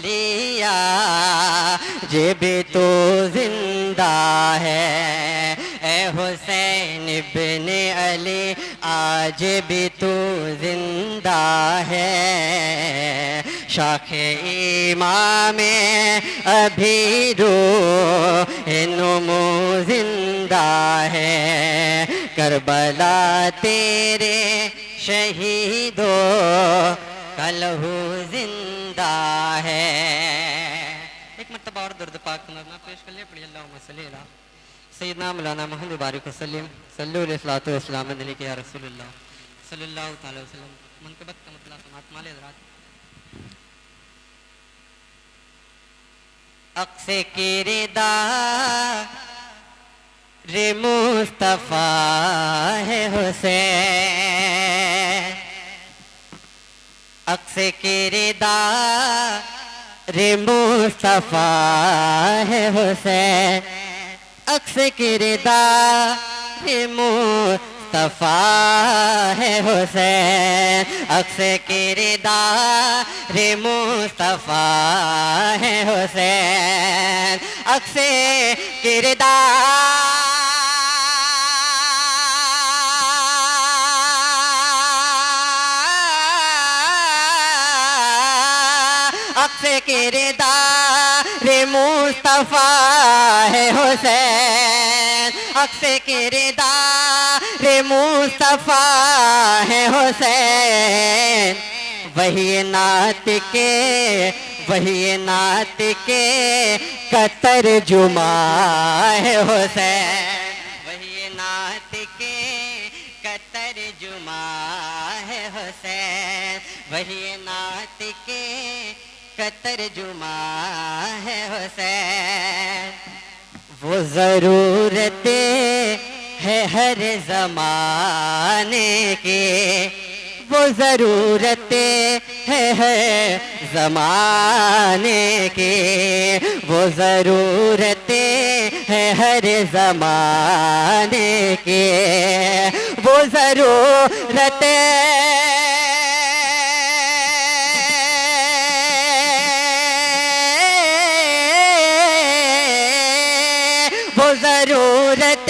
علی آج بھی تو زندہ ہے، اے حسین ابن علی آج بھی تو زندہ ہے، شاخ امام ابھی روح نمو زندہ ہے، کربلا تیرے شہیدو کا لہو زندہ ہے۔ ایک مرتبہ اور درود پاک نظمہ پیش کر لیں، پڑھیے اللہم صلی علی سیدنا مولانا محمد بارک وسلم، صلو علیہ الصلوۃ والسلام علیک یا رسول اللہ صلی اللہ تعالی وسلم۔ منقبت کا مطلع سماعت مالے حضرات۔ اقص کردار مصطفیٰ ہے حسین، اقص کردار مصطفیٰ ہے حسین، اقص کردار مصطفیٰ ہے حسین، اقص کردار مصطفیٰ ہے حسین، اقص کردار اقص کردار مصطفیٰ ہے حسین، اقص کردار مصطفیٰ ہے حسین، وہی نعت کے کا ترجمہ ہے حسین، وہی نعت کے کا ترجمہ ہے حسین، وہی نعت کے کا ترجمہ ہے حسین، وہ ضرورت ہے ہر زمانے کی، وہ ضرورت ہے ہر زمانے کی، وہ ضرورت ہے ہر زمانے کی، وہ ضرورت وہ ضرورت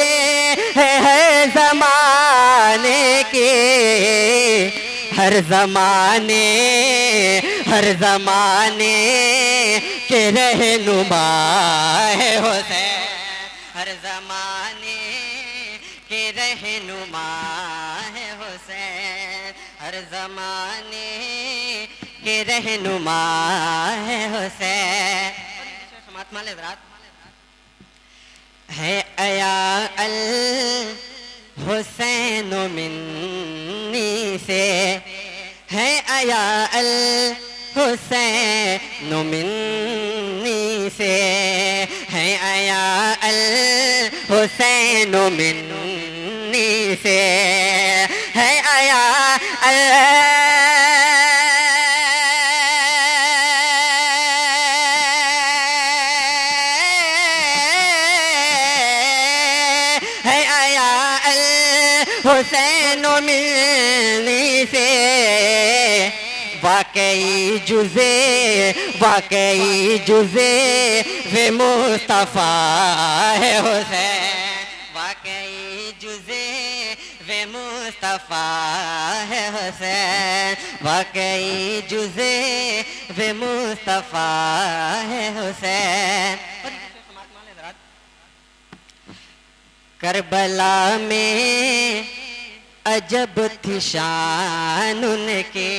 ہے ہر زمانے کی، ہر زمانے کے رہنما ہے حسین، ہر زمانے کے رہنما ہے حسین، ہر زمانے کے رہنما ہے حسین۔ سماعت مالے حضرات۔ ہے ایا الحسین منی سے، ہے ایا الحسین منی سے، ہے ایا الحسین منی سے، ہے ایا حسین ملنے سے، واقعی جزے وہ مصطفیٰ ہے حسین، واقعی جزے وہ مصطفیٰ ہے حسین، واقعی جزے وہ مصطفیٰ ہے حسین۔ کربلا میں عجب تھی شان ان کے،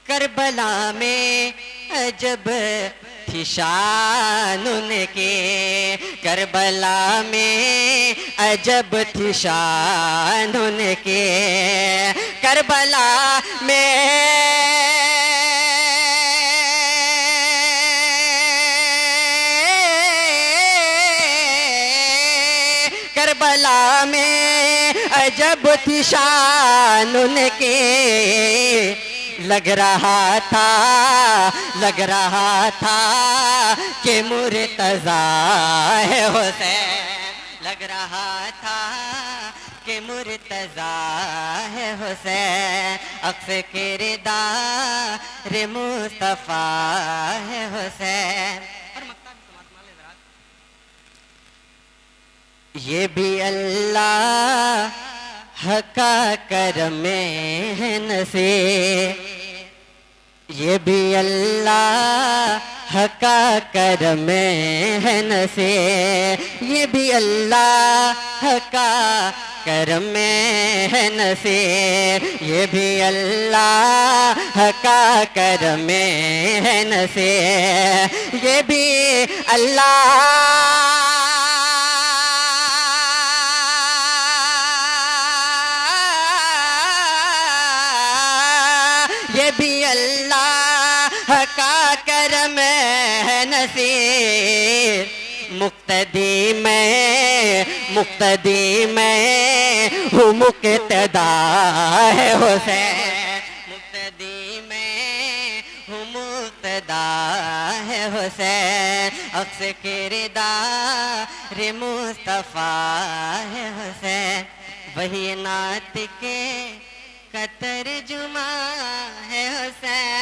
کربلا میں عجب تھی شان ان کے، کربلا میں عجب تھی شان ان کے، کربلا میں کربلا میں عجب تھی شان ان کے، لگ رہا تھا کہ مرتضیٰ ہے حسین، لگ رہا تھا کہ مرتضیٰ ہے حسین، اقص کردار رے مصطفیٰ ہے حسین. یہ بھی اللہ کا کرم ہے نصیب, یہ بھی اللہ کا کرم ہے نصیب, یہ بھی اللہ کا کرم ہے نصیب, یہ بھی اللہ کا کرم ہے نصیب, یہ بھی اللہ یہ بھی اللہ کا کرم ہے نصیب. مقتدی میں ہوں مقتدا ہے حسین, مقتدی میں ہوں مقتدا ہے حسین, عکس کردار مصطفیٰ ہے حسین. وہی نعت کے کا ترجمہ ہے حسین,